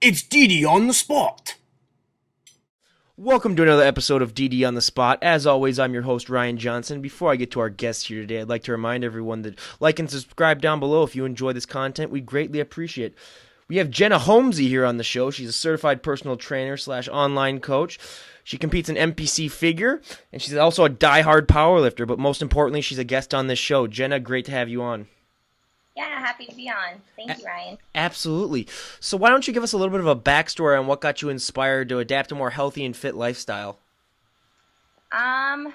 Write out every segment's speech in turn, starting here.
It's DD on the spot. Welcome to another episode of DD on the Spot. As always, I'm your host, Ryan Johnson. Before I get to our guests here today, I'd like to remind everyone that like and subscribe down below if you enjoy this content. We greatly appreciate it. We have Jenna Homsey here on the show. She's a certified personal trainer / online coach. She competes in NPC figure, and she's also a die-hard powerlifter, but most importantly, she's a guest on this show. Jenna, great to have you on. Yeah, happy to be on. Thank you, Ryan. Absolutely. So why don't you give us a little bit of a backstory on what got you inspired to adapt a more healthy and fit lifestyle? I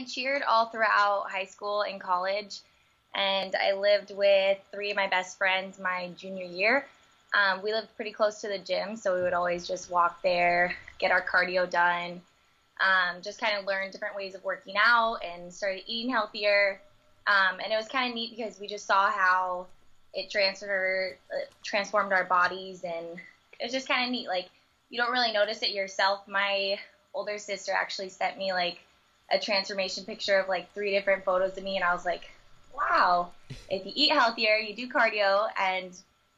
cheered all throughout high school and college, and I lived with three of my best friends my junior year. We lived pretty close to the gym, so we would always just walk there, get our cardio done, just kind of learn different ways of working out and started eating healthier. And it was kind of neat because we just saw how it transformed our bodies, and it was just kind of neat. Like, you don't really notice it yourself. My older sister actually sent me like a transformation picture of like 3 different photos of me, and I was like, wow, if you eat healthier, you do cardio, and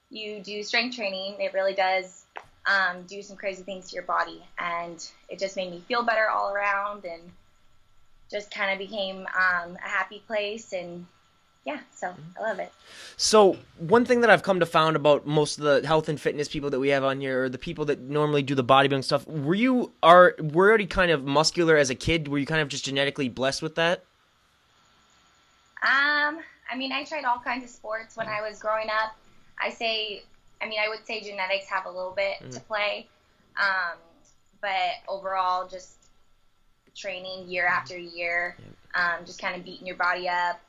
you do strength training, it really does do some crazy things to your body. And it just made me feel better all around, and just kind of became a happy place, and yeah, so I love it. So one thing that I've come to found about most of the health and fitness people that we have on here, or the people that normally do the bodybuilding stuff, were you already kind of muscular as a kid? Were you kind of just genetically blessed with that? I tried all kinds of sports when I was growing up. I would say genetics have a little bit to play, but overall, just training year after year, just kind of beating your body up.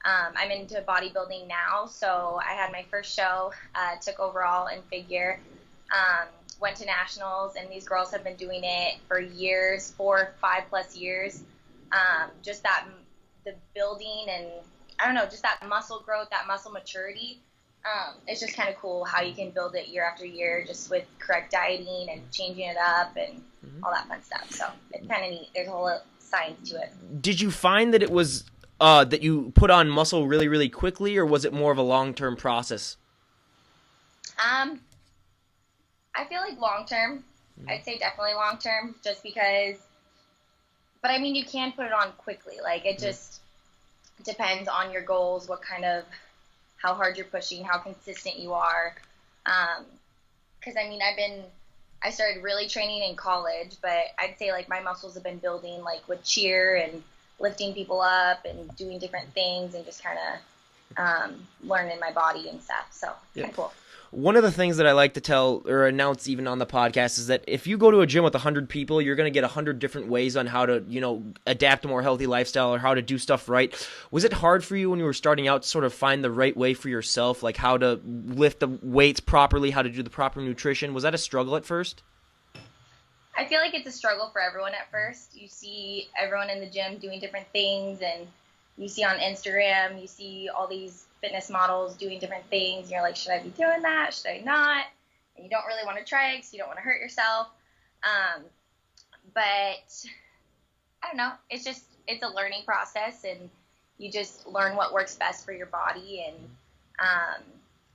I'm into bodybuilding now, so I had my first show, took overall in figure, went to nationals, and these girls have been doing it for years, 4, 5+ years. Just the building, and I don't know, just that muscle growth, that muscle maturity. It's just kind of cool how you can build it year after year, just with correct dieting and changing it up and all that fun stuff. So it's kind of neat. There's a whole science to it. Did you find that it was that you put on muscle really, really quickly, or was it more of a long-term process? I feel like long-term. I'd say definitely long-term, just because. But you can put it on quickly. Like, it just depends on your goals, how hard you're pushing, how consistent you are. Because I started really training in college, but I'd say like my muscles have been building like with cheer and lifting people up and doing different things, and just kind of learning my body and stuff. So it's kind of cool. One of the things that I like to tell or announce even on the podcast is that if you go to a gym with 100 people, you're going to get 100 different ways on how to, adapt a more healthy lifestyle or how to do stuff right. Was it hard for you when you were starting out to sort of find the right way for yourself, like how to lift the weights properly, how to do the proper nutrition? Was that a struggle at first? I feel like it's a struggle for everyone at first. You see everyone in the gym doing different things, and you see on Instagram, you see all these fitness models doing different things, and you're like, should I be doing that? Should I not? And you don't really want to try it because you don't want to hurt yourself. But I don't know. It's a learning process, and you just learn what works best for your body. And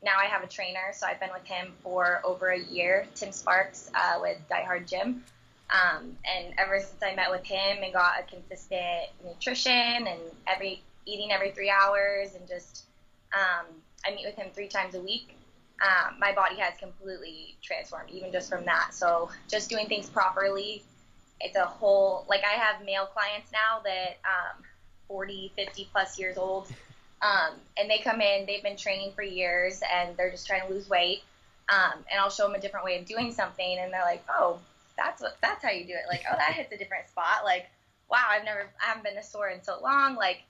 now I have a trainer, so I've been with him for over a year, Tim Sparks, with Die Hard Gym. And ever since I met with him and got a consistent nutrition and eating every 3 hours, and just I meet with him 3 times a week, my body has completely transformed, even just from that. So just doing things properly, it's a whole, like, I have male clients now that 40, 50+ years old, and they come in, they've been training for years, and they're just trying to lose weight, and I'll show them a different way of doing something, and they're like, oh, that's how you do it. Like, oh, that hits a different spot. Like, wow, I haven't been to store in so long. Like,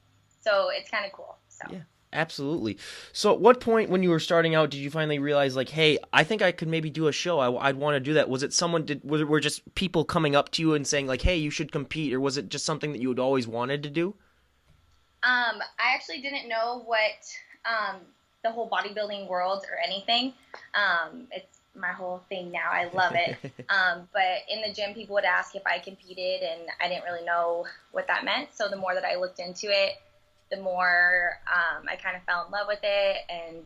so it's kind of cool. So. Yeah, absolutely. So at what point when you were starting out did you finally realize, like, hey, I think I could maybe do a show. I'd want to do that. Was it were just people coming up to you and saying, like, hey, you should compete? Or was it just something that you had always wanted to do? I actually didn't know what the whole bodybuilding world or anything. It's my whole thing now. I love it. But in the gym, people would ask if I competed, and I didn't really know what that meant. So the more that I looked into it, the more I kind of fell in love with it. And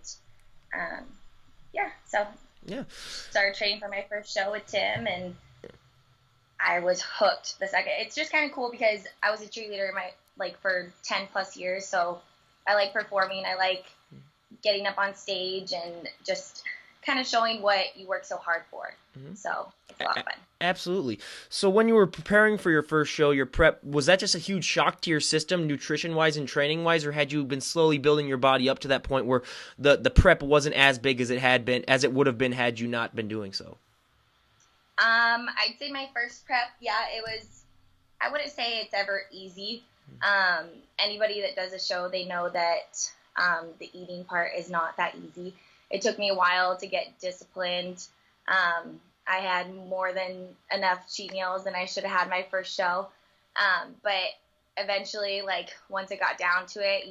yeah, so Yeah. Started training for my first show with Tim, and I was hooked the second. It's just kind of cool because I was a cheerleader for 10 plus years, so I like performing. I like getting up on stage and just kind of showing what you work so hard for. So it's a lot of fun. Absolutely. So when you were preparing for your first show, your prep, was that just a huge shock to your system, nutrition-wise and training-wise, or had you been slowly building your body up to that point where the prep wasn't as big as it would have been had you not been doing so? I'd say my first prep, I wouldn't say it's ever easy. Anybody that does a show, they know that the eating part is not that easy. It took me a while to get disciplined. I had more than enough cheat meals than I should have had my first show. But eventually, once it got down to it,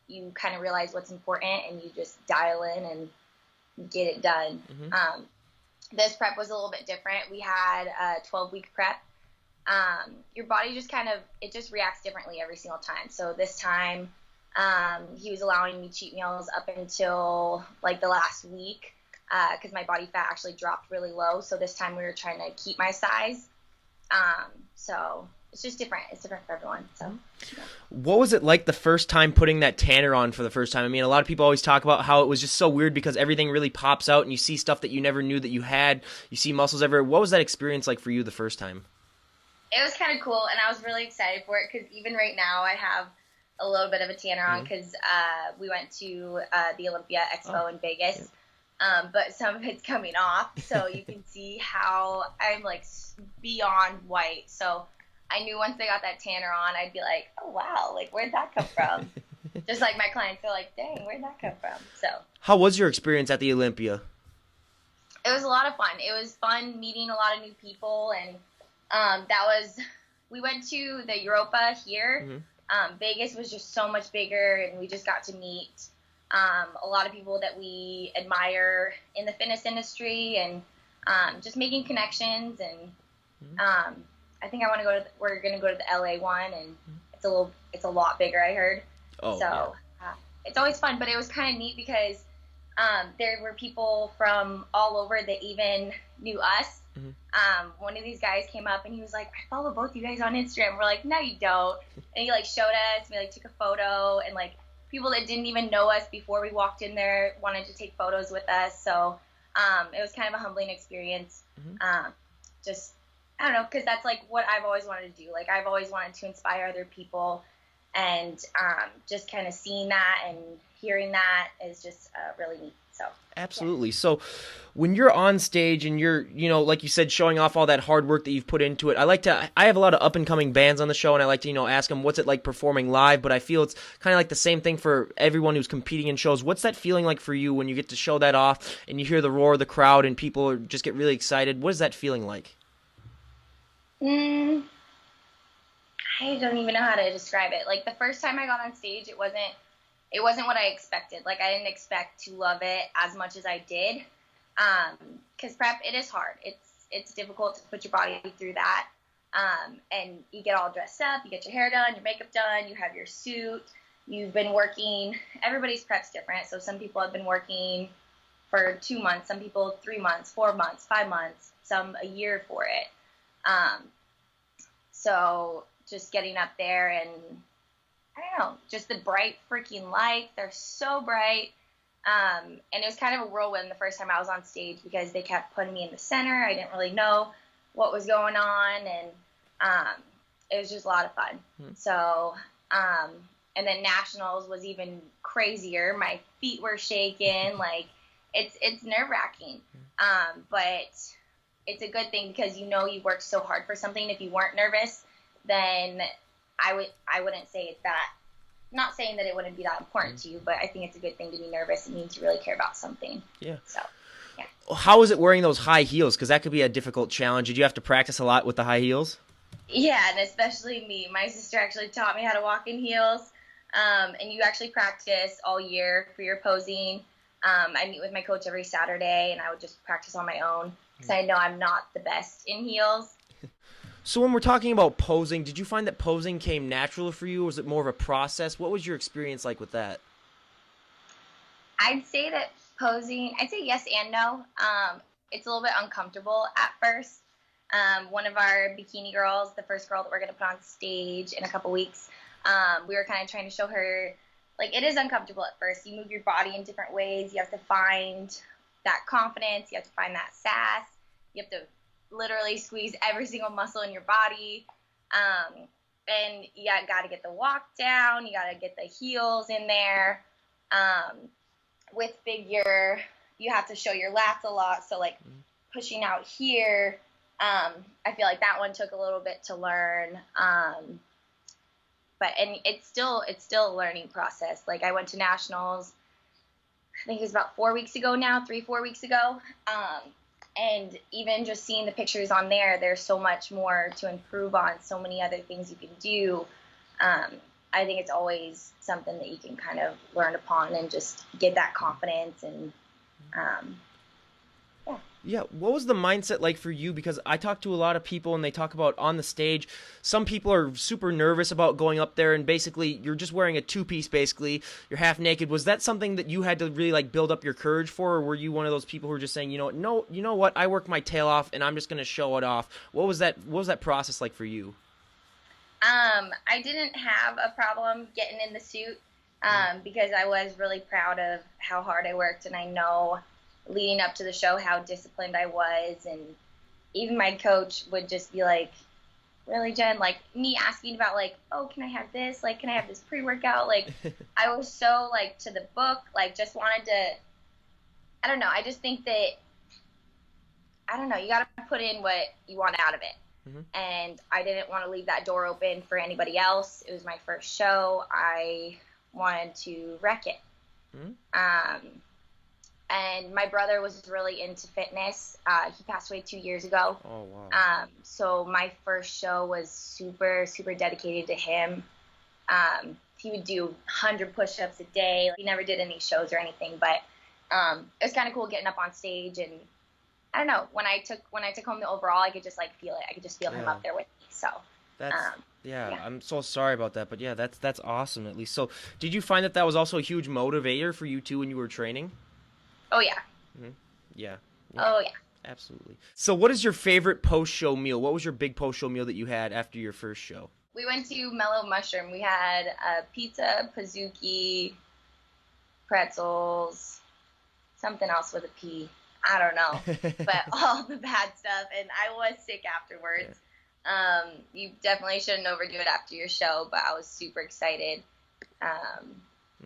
you kind of realize what's important and you just dial in and get it done. This prep was a little bit different. We had a 12-week prep. Your body just reacts differently every single time. So this time, he was allowing me cheat meals up until the last week, because my body fat actually dropped really low. So this time we were trying to keep my size. So it's just different. It's different for everyone. So, yeah. What was it like the first time putting that tanner on for the first time? I mean, a lot of people always talk about how it was just so weird because everything really pops out and you see stuff that you never knew that you had. You see muscles everywhere. What was that experience like for you the first time? It was kind of cool, and I was really excited for it because even right now I have a little bit of a tanner on because we went to the Olympia Expo in Vegas, but some of it's coming off, so you can see how I'm beyond white. So I knew once I got that tanner on, I'd be like, oh wow, where'd that come from? Just like my clients are like, dang, where'd that come from? So how was your experience at the Olympia? It was a lot of fun. It was fun meeting a lot of new people, and we went to the Europa here. Vegas was just so much bigger, and we just got to meet a lot of people that we admire in the fitness industry, and just making connections. And I think we're going to go to the LA one, and it's a lot bigger, I heard. It's always fun, but it was kind of neat because there were people from all over that even knew us. One of these guys came up and he was like, I follow both you guys on Instagram. We're like, no, you don't. And he showed us, we took a photo, and people that didn't even know us before we walked in there wanted to take photos with us. So it was kind of a humbling experience. Just, I don't know, because that's what I've always wanted to do. I've always wanted to inspire other people, and just kind of seeing that and hearing that is just really neat. So absolutely. Yeah. So when you're on stage and you're, like you said, showing off all that hard work that you've put into it, I have a lot of up and coming bands on the show, and I like to, ask them what's it like performing live, but I feel it's kind of like the same thing for everyone who's competing in shows. What's that feeling like for you when you get to show that off and you hear the roar of the crowd and people just get really excited? What is that feeling like? I don't even know how to describe it. The first time I got on stage, it wasn't what I expected. I didn't expect to love it as much as I did. Because prep, it is hard. It's difficult to put your body through that. And you get all dressed up, you get your hair done, your makeup done, you have your suit, you've been working. Everybody's prep's different. So some people have been working for 2 months, some people 3 months, 4 months, 5 months, some a year for it. So just getting up there and, I don't know, just the bright freaking lights. They're so bright. And it was kind of a whirlwind the first time I was on stage because they kept putting me in the center. I didn't really know what was going on, and it was just a lot of fun. So, and then nationals was even crazier. My feet were shaking. It's nerve-wracking. But it's a good thing because you worked so hard for something. If you weren't nervous, then I wouldn't say it's that. Not saying that it wouldn't be that important to you, but I think it's a good thing to be nervous. It means you really care about something. Yeah. So, yeah. How was it wearing those high heels? Because that could be a difficult challenge. Did you have to practice a lot with the high heels? Yeah, and especially me. My sister actually taught me how to walk in heels. And you actually practice all year for your posing. I meet with my coach every Saturday, and I would just practice on my own because I know I'm not the best in heels. So when we're talking about posing, did you find that posing came natural for you, or was it more of a process? What was your experience like with that? I'd say that Posing, I'd say yes and no. It's a little bit uncomfortable at first. One of our bikini girls, the first girl that we're going to put on stage in a couple weeks, we were kind of trying to show her, like, it is uncomfortable at first. You move your body in different ways. You have to find that confidence. You have to find that sass. You have to literally squeeze every single muscle in your body. And you got to get the walk down. You got to get the heels in there. With figure, you have to show your lats a lot. So, like, pushing out here, I feel like that one took a little bit to learn. But it's still a learning process. Like, I went to nationals, I think it was about 4 weeks ago now, 3-4 weeks ago. And even just seeing the pictures on there, there's so much more to improve on, so many other things you can do. I think it's always something that you can kind of learn upon and just get that confidence and, Yeah, what was the mindset like for you? Because I talk to a lot of people and they talk about on the stage, some people are super nervous about going up there and basically you're just wearing a two-piece basically, you're half naked. Was that something that you had to really like build up your courage for, or were you one of those people who were just saying, you know what, I worked my tail off and I'm just going to show it off? What was that process like for you? I didn't have a problem getting in the suit because I was really proud of how hard I worked, and I know leading up to the show how disciplined I was, and even my coach would just be like, really, Jen? Like, me asking about, like, oh, can I have this? Like, can I have this pre-workout? Like, I was so, like, to the book, like, just wanted to, I don't know, I just think that, I don't know, you got to put in what you want out of it. And I didn't want to leave that door open for anybody else. It was my first show. I wanted to wreck it. And my brother was really into fitness. He passed away 2 years ago. Oh, wow. So my first show was super, super dedicated to him. He would do 100 push-ups a day. He never did any shows or anything, but it was kind of cool getting up on stage. And I don't know, when I took home the overall, I could just like feel it. I could just feel him up there with me. So that's I'm so sorry about that, but yeah, that's awesome at least. So did you find that was also a huge motivator for you too when you were training? Oh yeah. Yeah. Oh yeah. Absolutely. So what is your favorite post-show meal? What was your big post-show meal that you had after your first show? We went to Mellow Mushroom. We had pizza, pizookie, pretzels, something else with a P. I don't know. But all the bad stuff. And I was sick afterwards. Yeah. You definitely shouldn't overdo it after your show, but I was super excited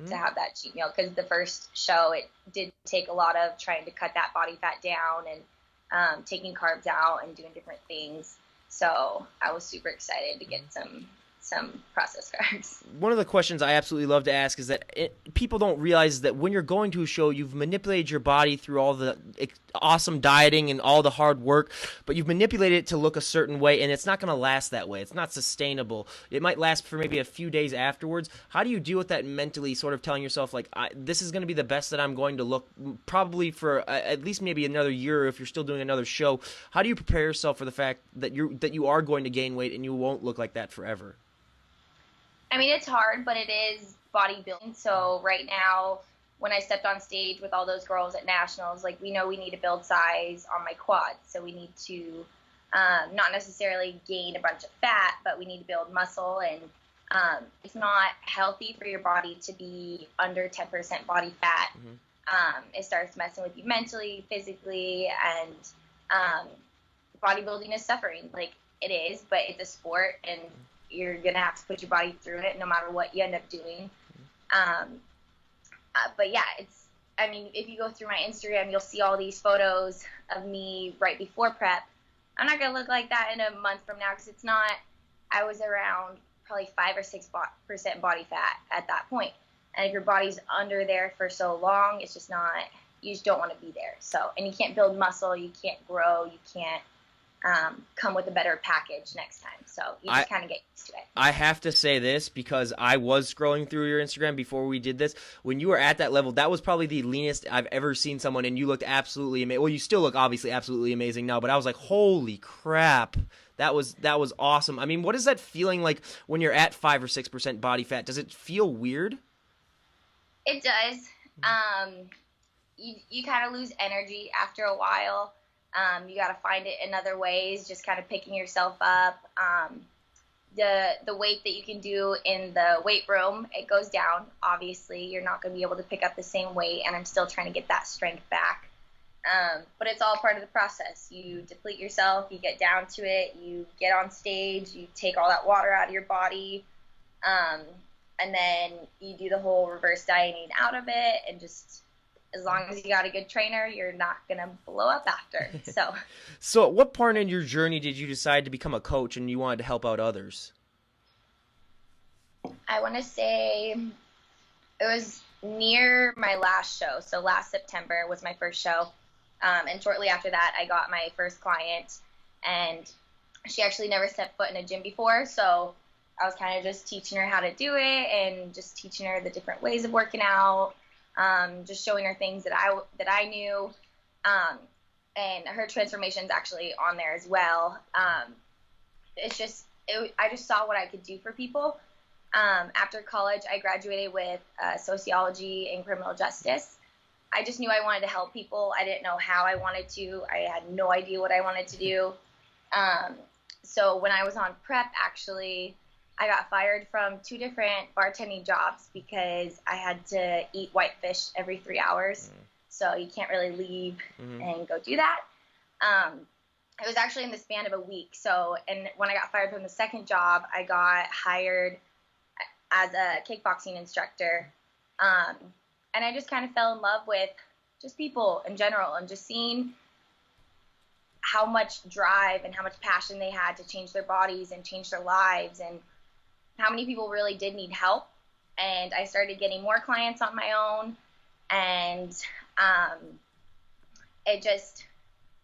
to have that cheat meal, because the first show, it did take a lot of trying to cut that body fat down and taking carbs out and doing different things. So I was super excited to get some processed carbs. One of the questions I absolutely love to ask is that people don't realize that when you're going to a show, you've manipulated your body through all the awesome dieting and all the hard work, but you've manipulated it to look a certain way, and it's not going to last that way. It's not sustainable. It might last for maybe a few days afterwards. How do you deal with that mentally, sort of telling yourself, like, this is going to be the best that I'm going to look probably for at least maybe another year, if you're still doing another show? How do you prepare yourself for the fact that you are going to gain weight and you won't look like that forever? I mean, it's hard, but it is bodybuilding. So right now, when I stepped on stage with all those girls at nationals, like, we know we need to build size on my quads. So we need to not necessarily gain a bunch of fat, but we need to build muscle. And it's not healthy for your body to be under 10% body fat. It starts messing with you mentally, physically, and bodybuilding is suffering. Like, it is, but it's a sport, and you're going to have to put your body through it no matter what you end up doing. But yeah, I mean, if you go through my Instagram, you'll see all these photos of me right before prep. I'm not going to look like that in a month from now, because it's not, I was around probably 5 or 6% body fat at that point. And if your body's under there for so long, it's just not, you just don't want to be there. So, and you can't build muscle, you can't grow, you can't come with a better package next time. So you just kind of get used to it. I have to say this, because I was scrolling through your Instagram before we did this. When you were at that level, that was probably the leanest I've ever seen someone, and you looked absolutely amazing. Well, you still look obviously absolutely amazing now, but I was like, holy crap. That was awesome. I mean, what is that feeling like when you're at 5 or 6% body fat? Does it feel weird? It does. you kind of lose energy after a while. You got to find it in other ways, just kind of picking yourself up. The weight that you can do in the weight room, it goes down. Obviously, you're not going to be able to pick up the same weight, and I'm still trying to get that strength back. But it's all part of the process. You deplete yourself, you get down to it, you get on stage, you take all that water out of your body, and then you do the whole reverse dieting out of it, and just as long as you got a good trainer, you're not going to blow up after. So at what part in your journey did you decide to become a coach and you wanted to help out others? I want to say it was near my last show. So last September was my first show. And shortly after that, I got my first client, and she actually never set foot in a gym before. So I was kind of just teaching her how to do it and just teaching her the different ways of working out, just showing her things that I knew. And her transformation's actually on there as well. I just saw what I could do for people. After college, I graduated with sociology and criminal justice. I just knew I wanted to help people. I didn't know how I wanted to. I had no idea what I wanted to do. So when I was on prep, actually, I got fired from 2 different bartending jobs because I had to eat whitefish every 3 hours. So you can't really leave and go do that. It was actually in the span of a week. And when I got fired from the second job, I got hired as a kickboxing instructor. And I just kind of fell in love with just people in general, and just seeing how much drive and how much passion they had to change their bodies and change their lives, and how many people really did need help. And I started getting more clients on my own, and it just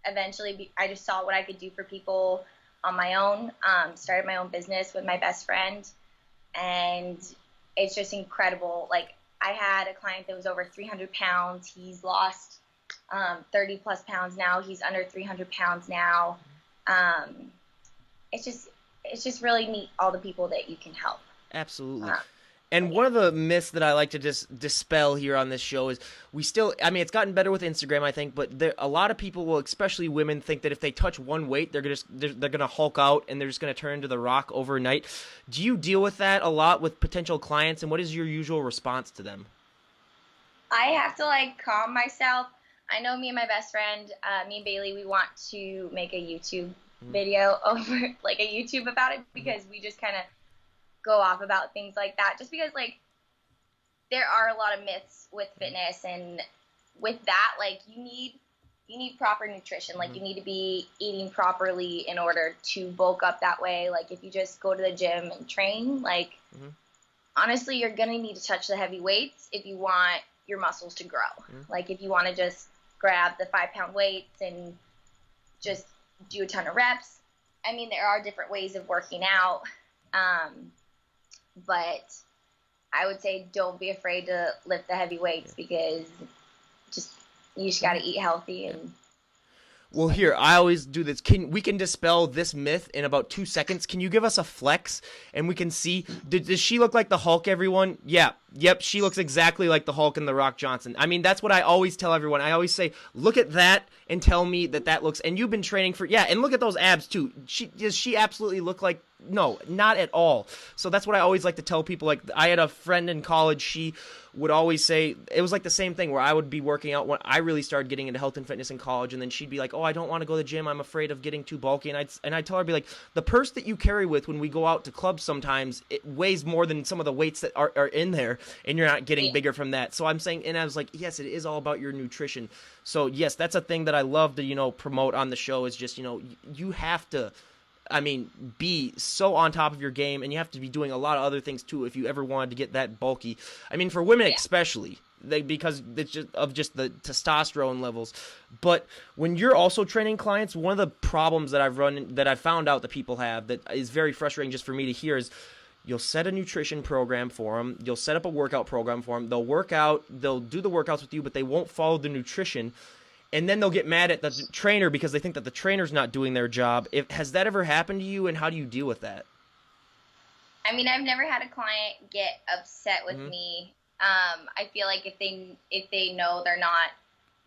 eventually I just saw what I could do for people on my own. Started my own business with my best friend, and it's just incredible. Like, I had a client that was over 300 pounds. He's lost 30 plus pounds now. He's under 300 pounds now. It's just really neat, all the people that you can help. Absolutely. And one of the myths that I like to dispel here on this show is it's gotten better with Instagram, I think, but a lot of people will, especially women, think that if they touch one weight, they're gonna Hulk out and they're just gonna turn into The Rock overnight. Do you deal with that a lot with potential clients, and what is your usual response to them? I have to calm myself. I know me and my best friend, me and Bailey, we want to make a YouTube video over a YouTube about it, because we just kind of go off about things like that, just because there are a lot of myths with fitness, and with that, you need proper nutrition. You need to be eating properly in order to bulk up that way. If you just go to the gym and train, honestly, you're gonna need to touch the heavy weights if you want your muscles to grow. If you want to just grab the 5-pound weights and just do a ton of reps, I mean, there are different ways of working out. But I would say don't be afraid to lift the heavy weights, because you just got to eat healthy. And well, here, I always do this. We can dispel this myth in about 2 seconds. Can you give us a flex and we can see, does she look like the Hulk, everyone? Yeah. Yep, she looks exactly like the Hulk and the Rock Johnson. I mean, that's what I always tell everyone. I always say, look at that and tell me that looks, and you've been training and look at those abs too. Does she absolutely look like, no, not at all. So that's what I always like to tell people. I had a friend in college, she would always say, it was the same thing where I would be working out when I really started getting into health and fitness in college, and then she'd be like, oh, I don't want to go to the gym, I'm afraid of getting too bulky, and I'd tell her, be like, the purse that you carry with when we go out to clubs sometimes, it weighs more than some of the weights that are in there, and you're not getting bigger from that. So I'm saying, and I was like, yes, it is all about your nutrition. So yes, that's a thing that I love to, promote on the show, is just, you have to, be so on top of your game, and you have to be doing a lot of other things too if you ever wanted to get that bulky. I mean, for women especially, because it's just the testosterone levels. But when you're also training clients, one of the problems that I've found out that people have that is very frustrating just for me to hear is, you'll set a nutrition program for them, you'll set up a workout program for them, they'll work out, they'll do the workouts with you, but they won't follow the nutrition. And then they'll get mad at the trainer because they think that the trainer's not doing their job. Has that ever happened to you, and how do you deal with that? I mean, I've never had a client get upset with me. I feel like if they know they're not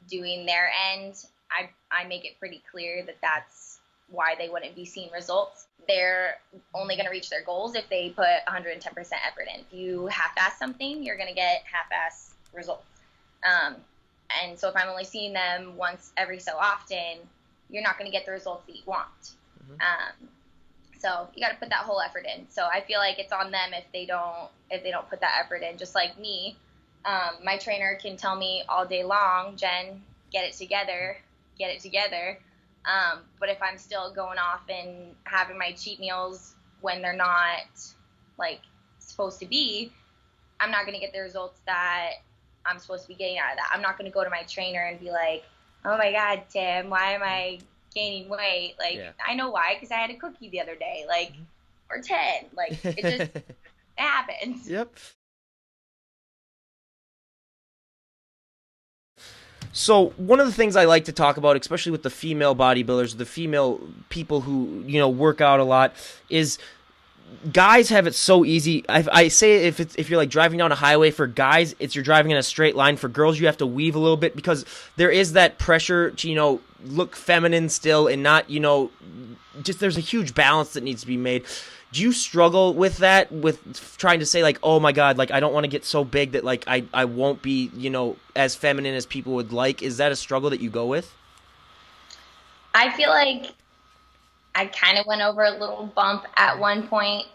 doing their end, I make it pretty clear that that's why they wouldn't be seeing results. They're only going to reach their goals if they put 110% effort in. If you half-ass something, you're going to get half-ass results. And so if I'm only seeing them once every so often, you're not going to get the results that you want. So you got to put that whole effort in. So I feel like it's on them if they don't put that effort in. Just like me, my trainer can tell me all day long, Jen, get it together. But if I'm still going off and having my cheat meals when they're not like supposed to be, I'm not going to get the results that I'm supposed to be getting out of that. I'm not going to go to my trainer and be like, oh my God, Tim, why am I gaining weight? Like, I know why, because I had a cookie the other day, like, or 10. Like, it just it happens. Yep. So one of the things I like to talk about, especially with the female bodybuilders, the female people who, work out a lot, is guys have it so easy. I say if you're like driving down a highway, for guys, you're driving in a straight line. For girls, you have to weave a little bit because there is that pressure to, look feminine still and not, just there's a huge balance that needs to be made. Do you struggle with that, with trying to say like, oh my God, like I don't want to get so big that like I won't be, as feminine as people would like? Is that a struggle that you go with? I feel like I kind of went over a little bump at one point,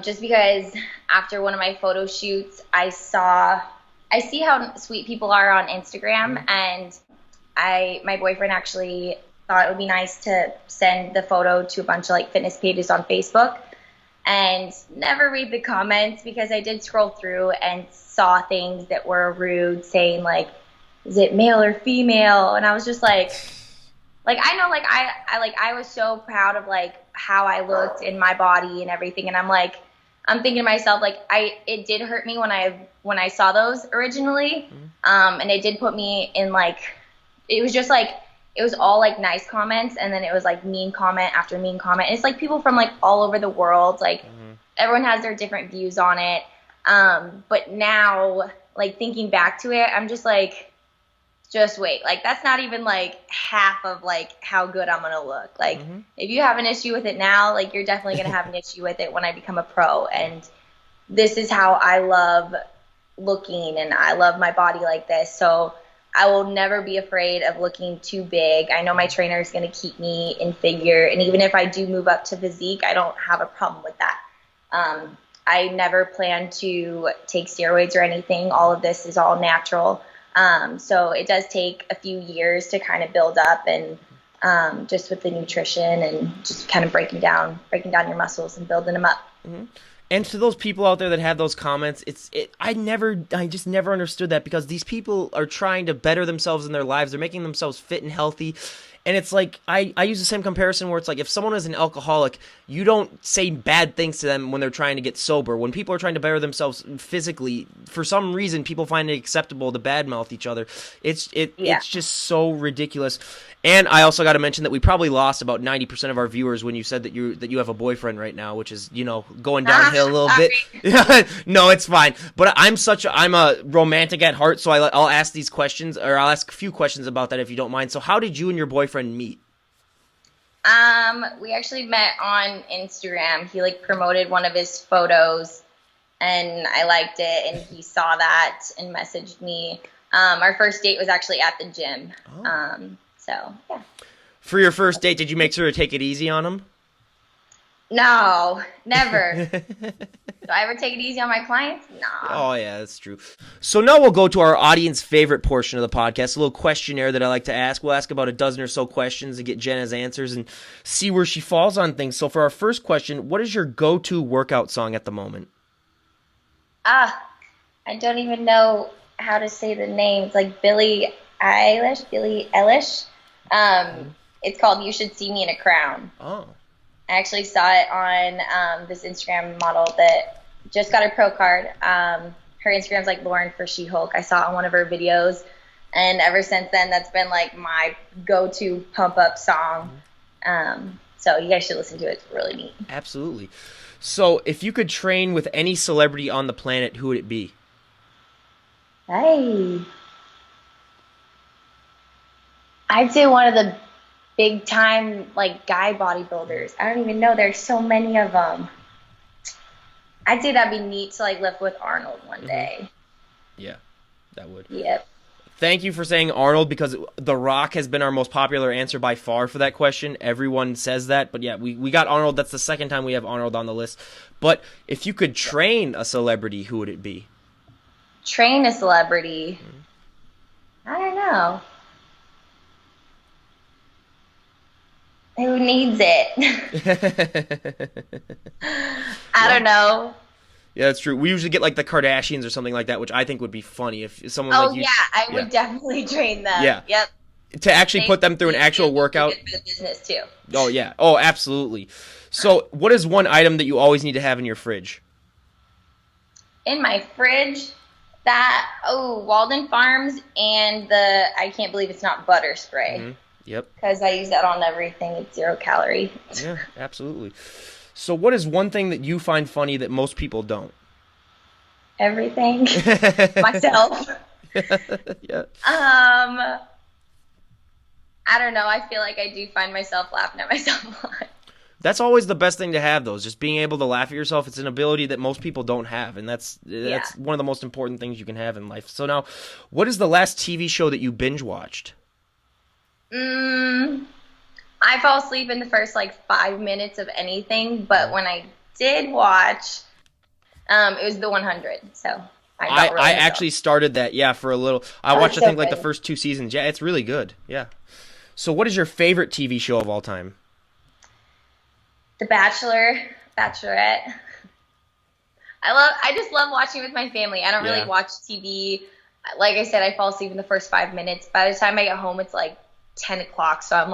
just because after one of my photo shoots, I see how sweet people are on Instagram, and my boyfriend actually thought it would be nice to send the photo to a bunch of like fitness pages on Facebook, and never read the comments because I did scroll through and saw things that were rude, saying like, is it male or female? And I was just like I know, like I was so proud of like how I looked in my body and everything, and I'm thinking to myself, like it did hurt me when I saw those originally, and it did put me in like, it was just like, it was all like nice comments, and then it was like mean comment after mean comment. And it's like people from like all over the world, like everyone has their different views on it. But now, like thinking back to it, I'm just like, just wait. Like that's not even like half of like how good I'm gonna look. Like if you have an issue with it now, like you're definitely gonna have an issue with it when I become a pro. And this is how I love looking, and I love my body like this. So I will never be afraid of looking too big. I know my trainer is going to keep me in figure, and even if I do move up to physique, I don't have a problem with that. I never plan to take steroids or anything. All of this is all natural. So it does take a few years to kind of build up, and just with the nutrition and just kind of breaking down your muscles and building them up. And to those people out there that have those comments, I just never understood that, because these people are trying to better themselves in their lives. They're making themselves fit and healthy. And it's like, I use the same comparison where it's like, if someone is an alcoholic, you don't say bad things to them when they're trying to get sober. When people are trying to better themselves physically, for some reason, people find it acceptable to badmouth each other. It's just so ridiculous. And I also got to mention that we probably lost about 90% of our viewers when you said that you have a boyfriend right now, which is, going downhill a little bit. No, it's fine. But I'm a romantic at heart, so I'll ask these questions, or I'll ask a few questions about that if you don't mind. So how did you and your boyfriend meet? We actually met on Instagram. He like promoted one of his photos, and I liked it, and he saw that and messaged me. Our first date was actually at the gym. So, yeah. For your first date, did you make sure to take it easy on him? No, never. Do I ever take it easy on my clients? No. Oh, yeah, that's true. So now we'll go to our audience favorite portion of the podcast, a little questionnaire that I like to ask. We'll ask about a dozen or so questions and get Jenna's answers and see where she falls on things. So for our first question, what is your go-to workout song at the moment? I don't even know how to say the name. It's like Billie Eilish. It's called You Should See Me in a Crown. Oh. I actually saw it on this Instagram model that just got her pro card. Her Instagram's like Lauren for She-Hulk. I saw it on one of her videos, and ever since then, that's been like my go-to pump-up song. So you guys should listen to it. It's really neat. Absolutely. So if you could train with any celebrity on the planet, who would it be? Hey. I'd say one of the big time like guy bodybuilders. I don't even know. There's so many of them. I'd say that'd be neat to like lift with Arnold one day. Yeah, that would. Yep. Thank you for saying Arnold, because The Rock has been our most popular answer by far for that question. Everyone says that, but yeah, we got Arnold. That's the second time we have Arnold on the list. But if you could train a celebrity, who would it be? Train a celebrity? I don't know. Who needs it? I don't know. Yeah, that's true. We usually get like the Kardashians or something like that, which I think would be funny if someone Oh like you. yeah, I would definitely train them. Yeah. Yep. To actually put them through an actual workout. Good for the business too. Oh yeah. Oh, absolutely. So, what is one item that you always need to have in your fridge? In my fridge, Walden Farms and I can't believe it's not butter spray. Mm-hmm. Yep. Because I use that on everything. It's 0 calorie. Yeah, absolutely. So what is one thing that you find funny that most people don't? Everything. Myself. Yeah. I don't know. I feel like I do find myself laughing at myself a lot. That's always the best thing to have, though, is just being able to laugh at yourself. It's an ability that most people don't have, and that's one of the most important things you can have in life. So now, what is the last TV show that you binge watched? I fall asleep in the first 5 minutes of anything, but when I did watch, it was the 100. So I actually started that, for a little. I watched, I think, the first 2 seasons. Yeah, it's really good. Yeah. So what is your favorite TV show of all time? The Bachelor, Bachelorette. I just love watching with my family. I don't really watch TV. Like I said, I fall asleep in the first 5 minutes. By the time I get home, it's 10 o'clock. So I'm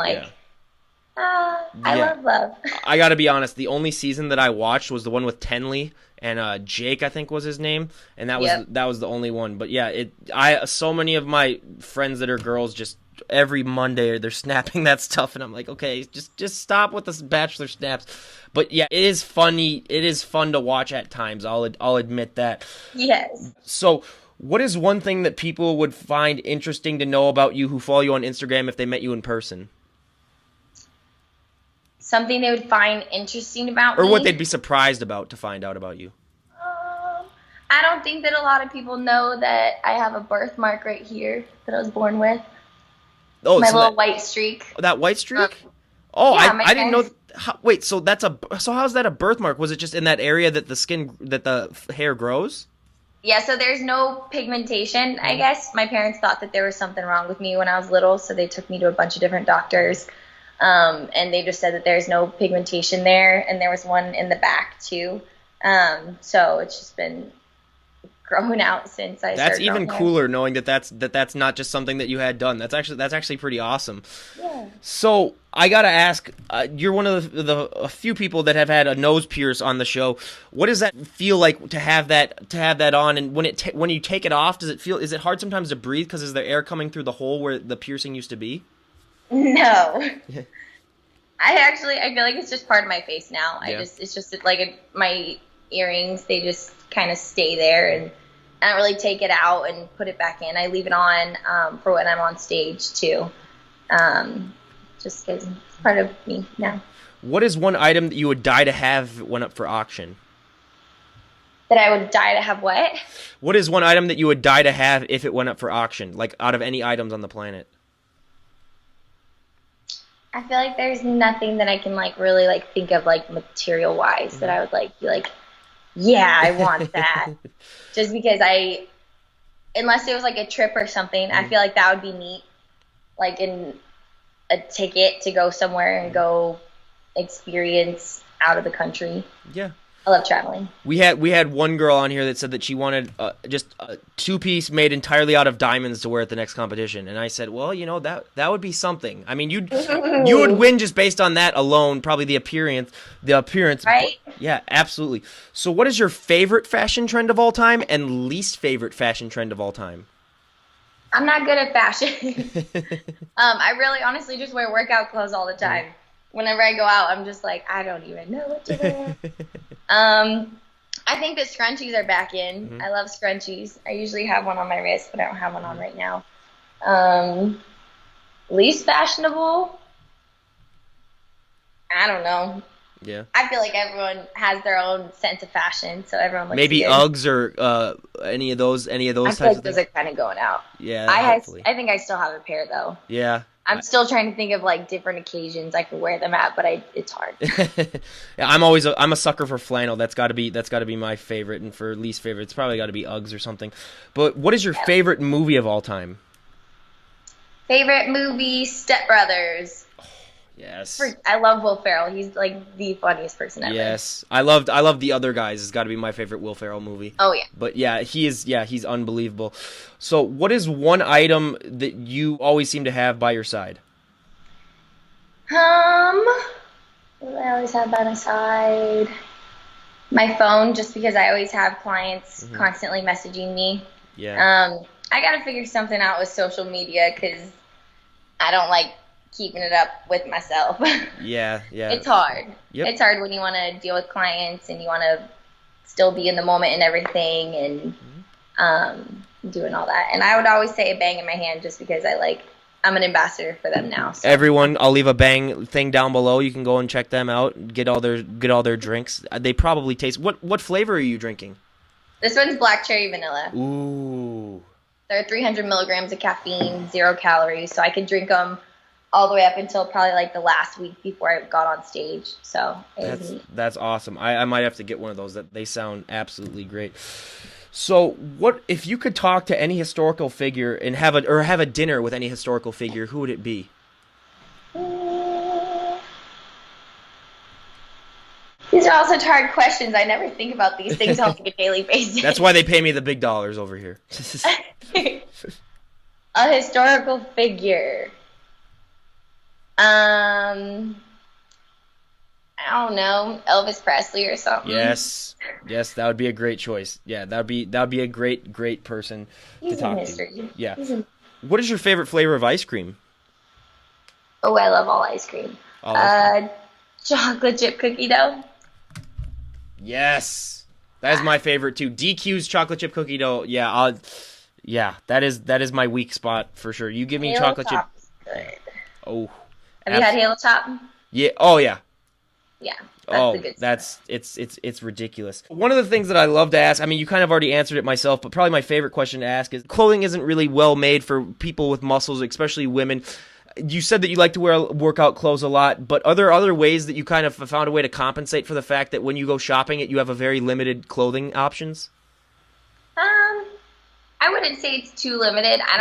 I love. I got to be honest. The only season that I watched was the one with Tenley and Jake, I think was his name, and that was the only one. But yeah, so many of my friends that are girls just every Monday they're snapping that stuff, and I'm like, okay, just stop with this Bachelor snaps. But yeah, it is funny. It is fun to watch at times. I'll admit that. Yes. So, what is one thing that people would find interesting to know about you who follow you on Instagram if they met you in person? Something they would find interesting about me? Or me? what they'd be surprised about to find out about you? I don't think that a lot of people know that I have a birthmark right here that I was born with. Oh, my little white streak. That white streak? I didn't know. Wait, so how's that a birthmark? Was it just in that area that the hair grows? Yeah, so there's no pigmentation, I guess. My parents thought that there was something wrong with me when I was little, so they took me to a bunch of different doctors. And they just said that there's no pigmentation there, and there was one in the back too. So it's just been growing out since I started. That's even cooler knowing that that's not just something that you had done. That's actually pretty awesome. Yeah. So I gotta ask, you're one of a few people that have had a nose pierce on the show. What does that feel like to have that on? And when you take it off, is it hard sometimes to breathe because is there air coming through the hole where the piercing used to be? No. Yeah. I feel like it's just part of my face now. Yeah. It's just my earrings, they just kind of stay there, and I don't really take it out and put it back in. I leave it on for when I'm on stage too. Just because it's part of me now. What is one item that you would die to have if it went up for auction? That I would die to have what? What is one item that you would die to have if it went up for auction, out of any items on the planet? I feel like there's nothing that I can really think of material wise that I would be yeah, I want that. Just because unless it was a trip or something, I feel like that would be neat. In a ticket to go somewhere and go experience out of the country. Yeah. I love traveling. We had one girl on here that said that she wanted just a 2-piece made entirely out of diamonds to wear at the next competition, and I said, well, that would be something. I mean, you would win just based on that alone, probably the appearance. Right? Yeah, absolutely. So, what is your favorite fashion trend of all time and least favorite fashion trend of all time? I'm not good at fashion. I really, honestly, just wear workout clothes all the time. Whenever I go out, I'm just I don't even know what to wear. I think that scrunchies are back in. Mm-hmm. I love scrunchies. I usually have one on my wrist, but I don't have one on right now. Least fashionable? I don't know. Yeah. I feel like everyone has their own sense of fashion, so everyone looks Maybe good. Uggs or any of those I types feel like of those things. are kind of going out. Yeah, I hopefully. think I still have a pair though. Yeah. I'm still trying to think of like different occasions I could wear them at, but it's hard. Yeah, I'm a sucker for flannel. That's got to be my favorite, and for least favorite, it's probably got to be Uggs or something. But what is your favorite movie of all time? Favorite movie, Step Brothers. Yes. I love Will Ferrell. He's like the funniest person ever. Yes. I love The Other Guys. It's got to be my favorite Will Ferrell movie. Oh yeah. But yeah, he's unbelievable. So, what is one item that you always seem to have by your side? What do I always have by my side? My phone, just because I always have clients constantly messaging me. Yeah. I gotta figure something out with social media because I don't like keeping it up with myself. Yeah. It's hard. Yep. It's hard when you want to deal with clients and you want to still be in the moment and everything and doing all that. And I would always say a bang in my hand just because I'm an ambassador for them now. So. Everyone, I'll leave a bang thing down below. You can go and check them out. Get all their drinks. They probably taste. What flavor are you drinking? This one's black cherry vanilla. Ooh. There are 300 milligrams of caffeine, 0 calories, so I could drink them all the way up until probably like the last week before I got on stage. So that's awesome. I might have to get one of those. That they sound absolutely great. So, what if you could talk to any historical figure and have a dinner with any historical figure? Who would it be? These are all such hard questions. I never think about these things on like a daily basis. That's why they pay me the big dollars over here. A historical figure. I don't know, Elvis Presley or something. Yes, that would be a great choice. Yeah, that would be a great person to talk to. Yeah. What is your favorite flavor of ice cream? Oh, I love all ice cream. Chocolate chip cookie dough. Yes, that is my favorite too. DQ's chocolate chip cookie dough. Yeah, that is my weak spot for sure. You give me Halo chocolate chip. Good. Oh. Have you had Halo Top? Yeah. Oh yeah. Yeah. That's the good stuff. It's ridiculous. One of the things that I love to ask, I mean, you kind of already answered it myself, but probably my favorite question to ask is, clothing isn't really well made for people with muscles, especially women. You said that you like to wear workout clothes a lot, but are there other ways that you kind of found a way to compensate for the fact that when you go shopping, you have a very limited clothing options? I wouldn't say it's too limited. I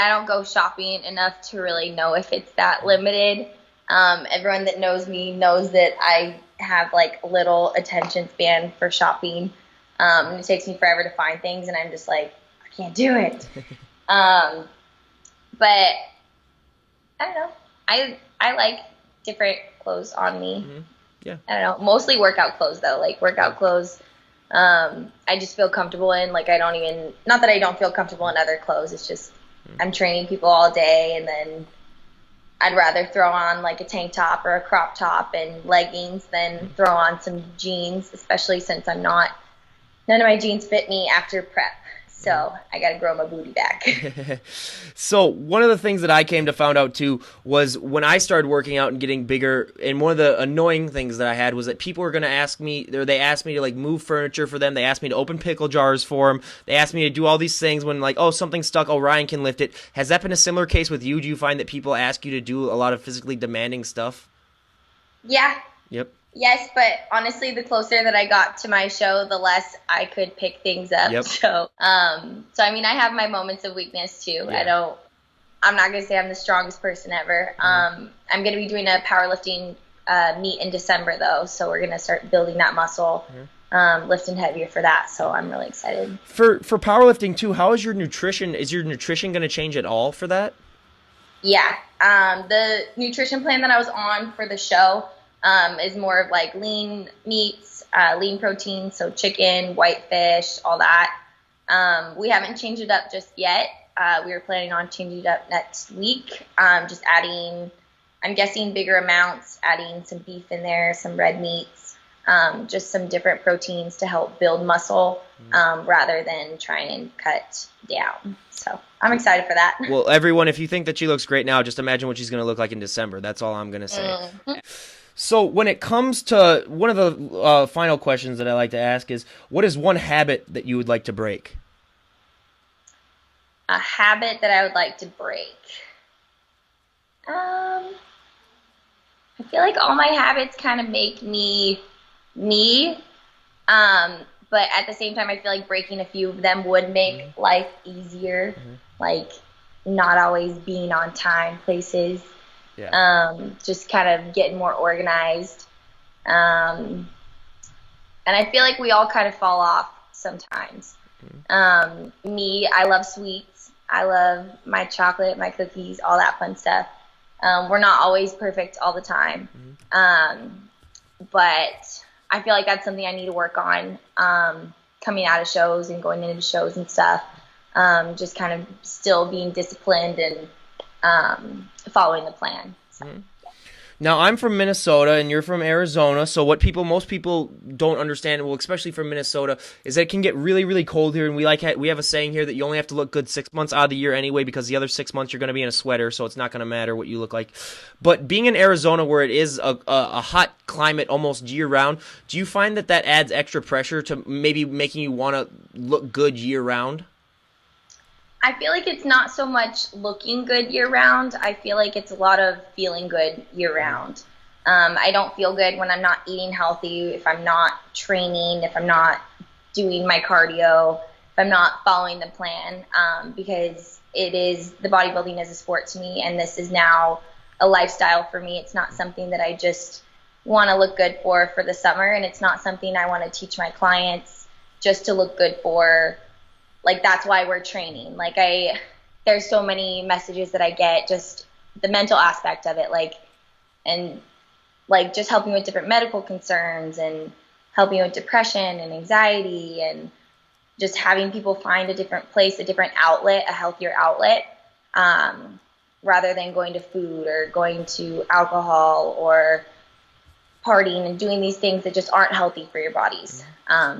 don't go shopping enough to really know if it's that limited. Everyone that knows me knows that I have like little attention span for shopping. And it takes me forever to find things and I'm just like, I can't do it. But I don't know. I like different clothes on me. Mm-hmm. Yeah. I don't know. Mostly workout clothes though. Like workout clothes. I just feel comfortable in, like, not that I don't feel comfortable in other clothes, it's just, I'm training people all day, and then I'd rather throw on, like, a tank top or a crop top and leggings than throw on some jeans, especially since none of my jeans fit me after prep. So I got to grow my booty back. So one of the things that I came to find out too was when I started working out and getting bigger, and one of the annoying things that I had was that people were going to ask me, or they asked me to like move furniture for them. They asked me to open pickle jars for them. They asked me to do all these things when like, oh, something's stuck. Oh, Ryan can lift it. Has that been a similar case with you? Do you find that people ask you to do a lot of physically demanding stuff? Yeah. Yep. Yes, but honestly, the closer that I got to my show, the less I could pick things up. Yep. So I mean, I have my moments of weakness too. Yeah. I'm not gonna say I'm the strongest person ever. I'm gonna be doing a powerlifting meet in December though, so we're gonna start building that muscle, lifting heavier for that. So I'm really excited. For powerlifting too, how is your nutrition? Is your nutrition gonna change at all for that? Yeah, the nutrition plan that I was on for the show. Is more of like lean meats, lean protein, so chicken, white fish, all that. We haven't changed it up just yet. We were planning on changing it up next week. Just adding, I'm guessing bigger amounts, adding some beef in there, some red meats, just some different proteins to help build muscle rather than trying and cut down. So I'm excited for that. Well, everyone, if you think that she looks great now, just imagine what she's going to look like in December. That's all I'm going to say. So when it comes to one of the final questions that I like to ask is, what is one habit that you would like to break? A habit that I would like to break. I feel like all my habits kind of make me me. But at the same time, I feel like breaking a few of them would make life easier. Like not always being on time places. Just kind of getting more organized. And I feel like we all kind of fall off sometimes. Me, I love sweets. I love my chocolate, my cookies, all that fun stuff. We're not always perfect all the time. But I feel like that's something I need to work on coming out of shows and going into shows and stuff. Just kind of still being disciplined and following the plan. So. Now, I'm from Minnesota and you're from Arizona, so what most people don't understand, well, especially from Minnesota, is that it can get really, really cold here, and we have a saying here that you only have to look good 6 months out of the year anyway, because the other 6 months you're going to be in a sweater, so it's not going to matter what you look like. But being in Arizona, where it is a hot climate almost year-round, do you find that adds extra pressure to maybe making you want to look good year-round? I feel like it's not so much looking good year-round. I feel like it's a lot of feeling good year-round. I don't feel good when I'm not eating healthy, if I'm not training, if I'm not doing my cardio, if I'm not following the plan, because the bodybuilding is a sport to me, and this is now a lifestyle for me. It's not something that I just want to look good for the summer, and it's not something I want to teach my clients just to look good for. Like, that's why we're training. Like, there's so many messages that I get, just the mental aspect of it, just helping with different medical concerns and helping with depression and anxiety, and just having people find a different place, a different outlet, a healthier outlet, rather than going to food or going to alcohol or partying and doing these things that just aren't healthy for your bodies.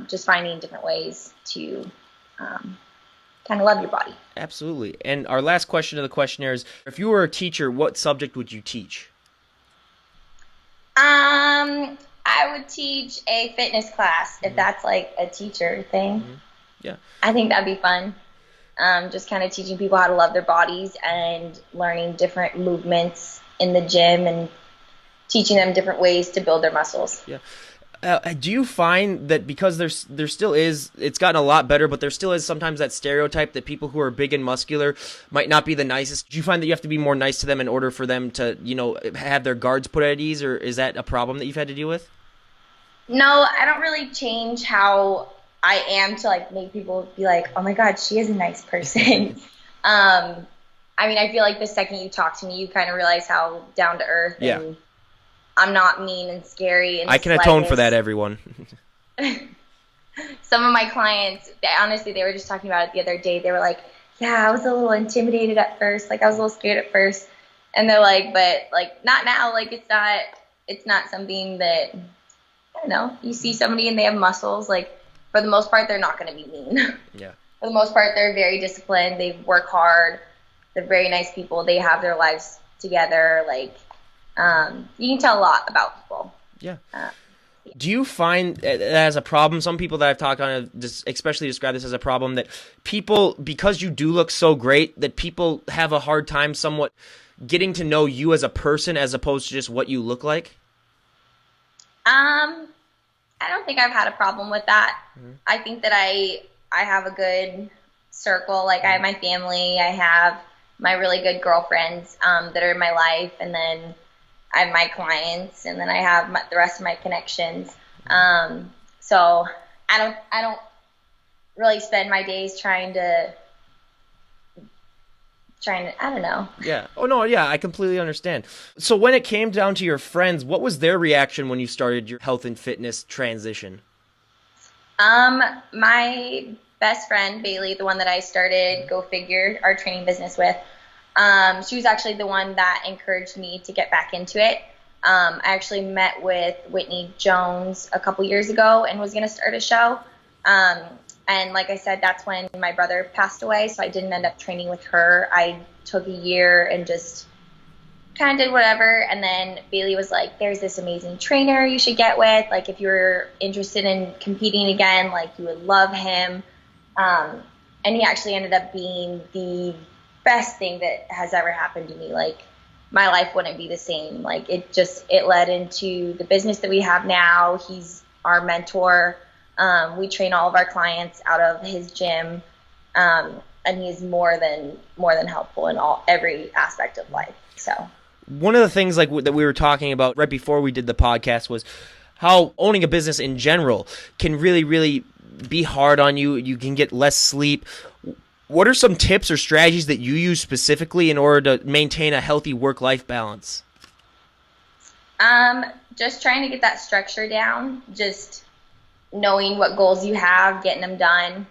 Just finding different ways to kind of love your body. Absolutely. And our last question of the questionnaire is, if you were a teacher, what subject would you teach? I would teach a fitness class, if that's like a teacher thing. Yeah. I think that'd be fun. Just kind of teaching people how to love their bodies and learning different movements in the gym and teaching them different ways to build their muscles. Yeah. Do you find that because there still is, it's gotten a lot better, but there still is sometimes that stereotype that people who are big and muscular might not be the nicest? Do you find that you have to be more nice to them in order for them to, have their guards put at ease, or is that a problem that you've had to deal with? No, I don't really change how I am to make people be like, oh my God, she is a nice person. I feel like the second you talk to me, you kind of realize how down to earth and I'm not mean and scary. And I can atone for that, everyone. Some of my clients, they were just talking about it the other day. They were like, yeah, I was a little intimidated at first. I was a little scared at first. And they're like, but not now. It's not something that, I don't know, you see somebody and they have muscles. For the most part, they're not going to be mean. Yeah. For the most part, they're very disciplined. They work hard. They're very nice people. They have their lives together. You can tell a lot about people. Yeah. Do you find that as a problem? Some people that I've talked on especially describe this as a problem, that people, because you do look so great, that people have a hard time somewhat getting to know you as a person as opposed to just what you look like? I don't think I've had a problem with that. I think that I have a good circle. I have my family. I have my really good girlfriends that are in my life, and then I have my clients, and then I have the rest of my connections. So I don't really spend my days trying to, I don't know. Yeah. Oh, no, yeah, I completely understand. So when it came down to your friends, what was their reaction when you started your health and fitness transition? My best friend, Bailey, the one that I started Go Figure, our training business with, she was actually the one that encouraged me to get back into it. I actually met with Whitney Jones a couple years ago and was going to start a show. And like I said, that's when my brother passed away, so I didn't end up training with her. I took a year and just kind of did whatever. And then Bailey was like, there's this amazing trainer you should get with. Like, if you're interested in competing again, like, you would love him. And he actually ended up being the best thing that has ever happened to me. Like, my life wouldn't be the same. Like, it led into the business that we have now. He's our mentor. We train all of our clients out of his gym. And he's more than helpful in every aspect of life. So one of the things that we were talking about right before we did the podcast was how owning a business in general can really, really be hard on you. You can get less sleep. What are some tips or strategies that you use specifically in order to maintain a healthy work-life balance? Just trying to get that structure down, just knowing what goals you have, getting them done,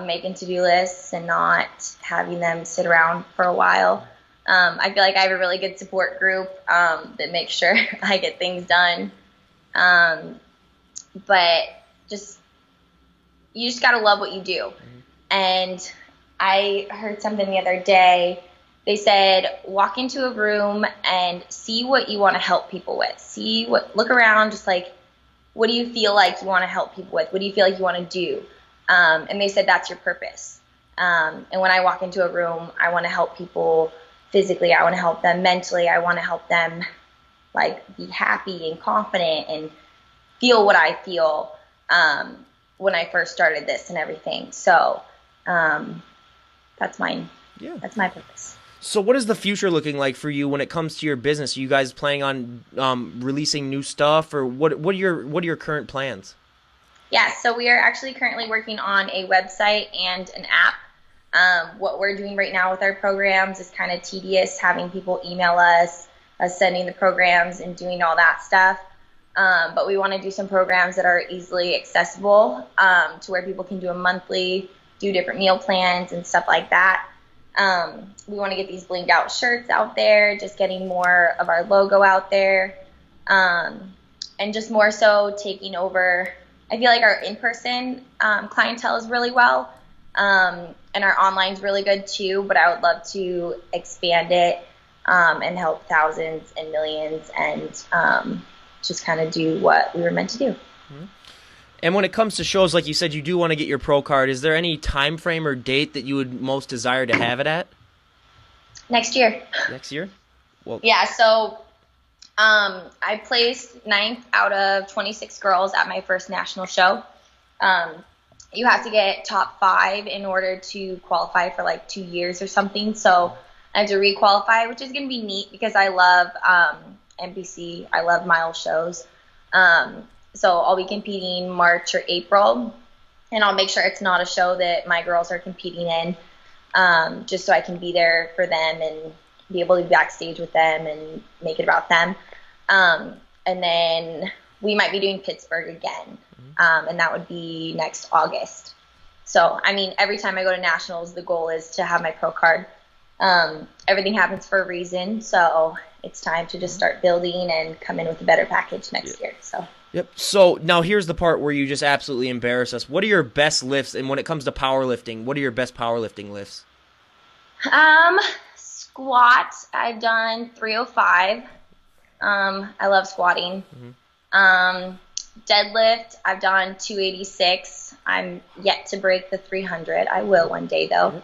making to-do lists and not having them sit around for a while. I feel like I have a really good support group that makes sure I get things done. But you just got to love what you do. And I heard something the other day. They said, walk into a room and see what you want to help people with. Look around, just like, what do you feel like you want to help people with? What do you feel like you want to do? And they said, that's your purpose. And when I walk into a room, I want to help people physically. I want to help them mentally. I want to help them, like, be happy and confident and feel what I feel when I first started this and everything. So that's mine. Yeah. That's my purpose. So what is the future looking like for you when it comes to your business? Are you guys planning on releasing new stuff, or what are your current plans? Yeah, so we are actually currently working on a website and an app. What we're doing right now with our programs is kind of tedious, having people email us sending the programs and doing all that stuff. But we want to do some programs that are easily accessible, to where people can do a monthly, do different meal plans and stuff like that. We want to get these blinged out shirts out there, just getting more of our logo out there, and just more so taking over. I feel like our in-person clientele is really well, and our online's really good too, but I would love to expand it and help thousands and millions and just kind of do what we were meant to do. Mm-hmm. And when it comes to shows, like you said, you do want to get your pro card. Is there any time frame or date that you would most desire to have it at? Next year. Next year? Well, yeah, so I placed 9th out of 26 girls at my first national show. You have to get top 5 in order to qualify for like 2 years or something. So I have to requalify, which is going to be neat because I love NBC. I love mile shows. So I'll be competing March or April, and I'll make sure it's not a show that my girls are competing in, just so I can be there for them and be able to be backstage with them and make it about them. And then we might be doing Pittsburgh again, and that would be next August. So, I mean, every time I go to nationals, the goal is to have my pro card. Everything happens for a reason, so it's time to just start building and come in with a better package next year. So. Yep. So now here's the part where you just absolutely embarrass us. What are your best lifts? And when it comes to powerlifting, what are your best powerlifting lifts? Squat, I've done 305. I love squatting. Mm-hmm. Deadlift, I've done 286. I'm yet to break the 300. I will one day though.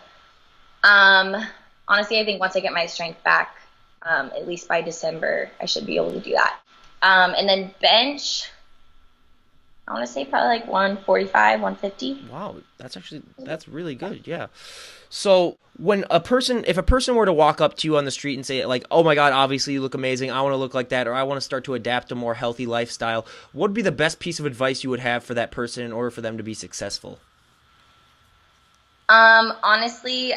Mm-hmm. Honestly, I think once I get my strength back, at least by December, I should be able to do that. And then bench, I want to say probably like 145, 150. Wow, that's really good. Yeah. So if a person were to walk up to you on the street and say like, oh my God, obviously you look amazing, I want to look like that, or I want to start to adapt a more healthy lifestyle, what would be the best piece of advice you would have for that person in order for them to be successful? Honestly,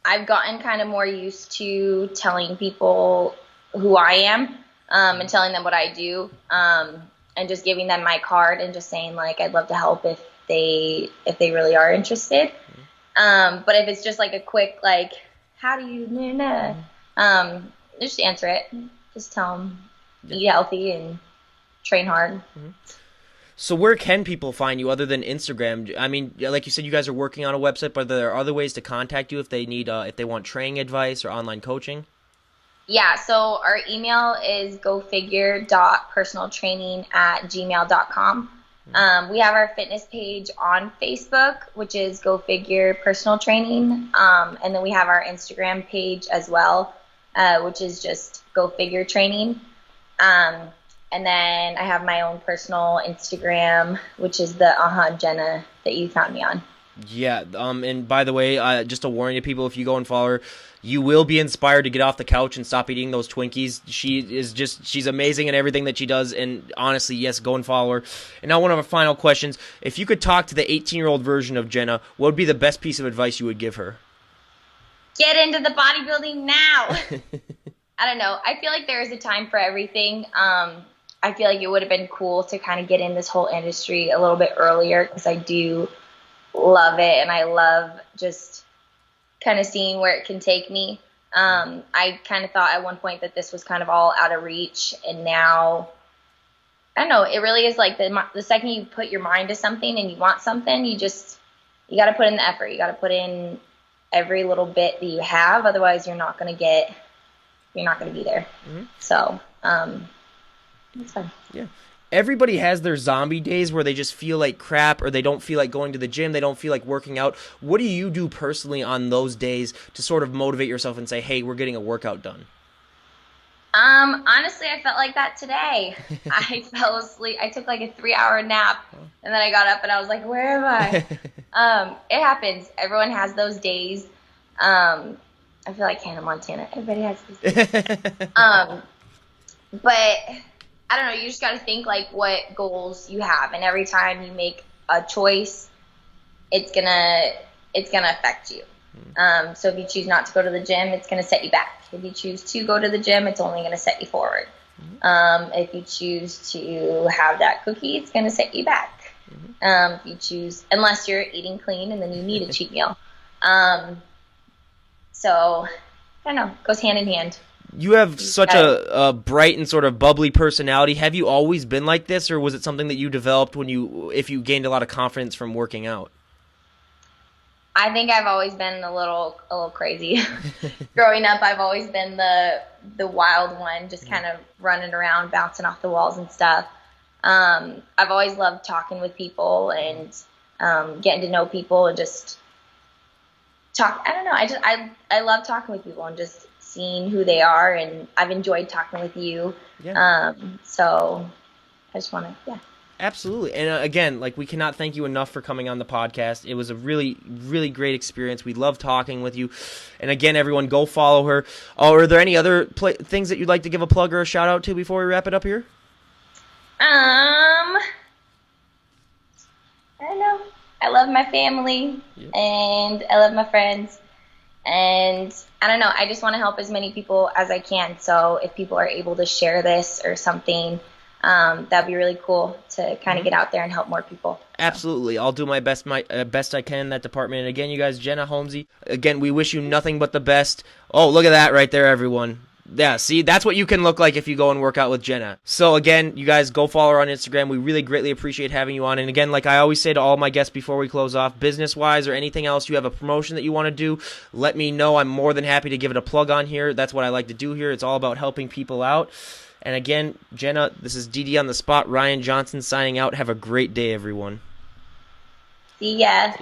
I've gotten kind of more used to telling people who I am, and telling them what I do, and just giving them my card and just saying like, I'd love to help if they really are interested. But if it's just like a quick, like, how do you, just answer it. Just tell them, eat healthy and train hard. So where can people find you other than Instagram? I mean, like you said, you guys are working on a website, but there are other ways to contact you if they need, if they want training advice or online coaching? Yeah, so our email is gofigure.personaltraining@gmail.com. We have our fitness page on Facebook, which is Go Figure Personal Training. And then we have our Instagram page as well, which is just Go Figure Training. And then I have my own personal Instagram, which is the Jenna that you found me on. Yeah, and by the way, just a warning to people, if you go and follow her, you will be inspired to get off the couch and stop eating those Twinkies. She's amazing in everything that she does, and honestly, yes, go and follow her. And now one of our final questions. If you could talk to the 18-year-old version of Jenna, what would be the best piece of advice you would give her? Get into the bodybuilding now! I don't know. I feel like there is a time for everything. I feel like it would have been cool to kind of get in this whole industry a little bit earlier because I do love it, and I love just kind of seeing where it can take me. I kind of thought at one point that this was kind of all out of reach, and now, I don't know, it really is like the second you put your mind to something and you want something, you got to put in the effort. You got to put in every little bit that you have, otherwise you're not going to be there. Mm-hmm. So, it's fun. Yeah. Everybody has their zombie days where they just feel like crap or they don't feel like going to the gym. They don't feel like working out. What do you do personally on those days to sort of motivate yourself and say, hey, we're getting a workout done? Honestly, I felt like that today. I fell asleep. I took like a 3-hour nap, and then I got up and I was like, where am I? It happens. Everyone has those days. I feel like Hannah Montana. Everybody has those days. But I don't know, you just got to think like what goals you have, and every time you make a choice, it's gonna affect you. So if you choose not to go to the gym, it's gonna set you back. If you choose to go to the gym, it's only gonna set you forward. If you choose to have that cookie, it's gonna set you back. If you choose, unless you're eating clean and then you need a cheat meal. So I don't know, it goes hand in hand. You have such a bright and sort of bubbly personality. Have you always been like this, or was it something that you developed if you gained a lot of confidence from working out? I think I've always been a little crazy. Growing up, I've always been the wild one, just kind of running around, bouncing off the walls and stuff. I've always loved talking with people and getting to know people and just talk. I don't know. I love talking with people and just seeing who they are, and I've enjoyed talking with you. Yeah. So I just want to, yeah. Absolutely. And again, like, we cannot thank you enough for coming on the podcast. It was a really, really great experience. We love talking with you. And again, everyone, go follow her. Oh, are there any other things that you'd like to give a plug or a shout out to before we wrap it up here? I don't know. I love my family, and I love my friends. And I don't know, I just want to help as many people as I can. So if people are able to share this or something, that'd be really cool to kind of get out there and help more people. Absolutely. I'll do my best I can in that department. And again, you guys, Jenna Homsey, again, we wish you nothing but the best. Oh, look at that right there, everyone. Yeah, see, that's what you can look like if you go and work out with Jenna. So again, you guys, go follow her on Instagram. We really greatly appreciate having you on. And again, like I always say to all my guests before we close off, business-wise or anything else, you have a promotion that you want to do, let me know. I'm more than happy to give it a plug on here. That's what I like to do here. It's all about helping people out. And again, Jenna, this is DD on the Spot. Ryan Johnson signing out. Have a great day, everyone. See ya.